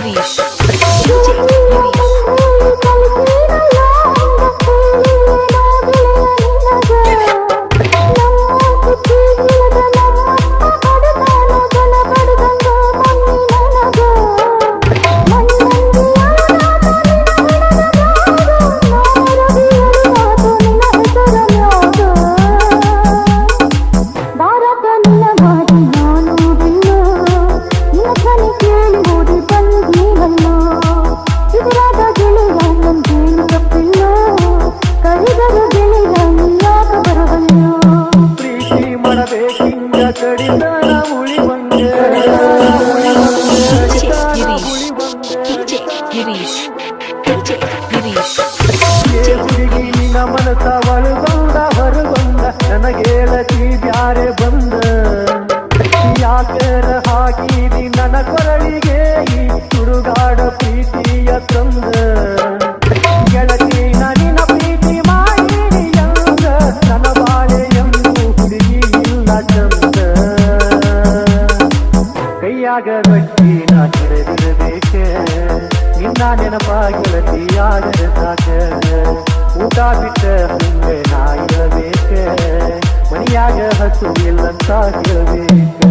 Girish DJ Girish Girish Girish ಹುಡುಗಿ ನಿನ್ನ ಮನಸ ಒಳಗೊಂಡ ಹೊರಗೊಂಡ ನನಗೇಳತಿ ಬ್ಯಾರೆ ಬಂದ ಯಾಕರ ಹಾಕಿದಿ ನನ್ನ ಕೊರಳಿಗೆ ಈ ಸುಡುಗಾಡ ಪ್ರೀತಿಯ ತಂದ ಗೆಳತಿ ನಿನ್ನ ಪ್ರೀತಿ ಮಾಡಿ ಎಂದ ನನ್ನ ಬಾಳೆ ಎಂದು ಹುಡುಗಿ ಇಲ್ಲ ಚಂದ ಕೈಯಾಗ ರೊಟ್ಟಿ ನಾ ಹಿಡಿದಿರಬೇಕೆ ನಿನ್ನ ನೆನಪಾಗಿರತಿಯಾಗರ ಸಾಕ ಊಟ ಬಿಟ್ಟ ಹಿಂದೆ ನಾ ಇರಬೇಕ ಮನೆಯಾಗ ಹಸು ಇಲ್ಲಂತ ಹೇಳಬೇಕ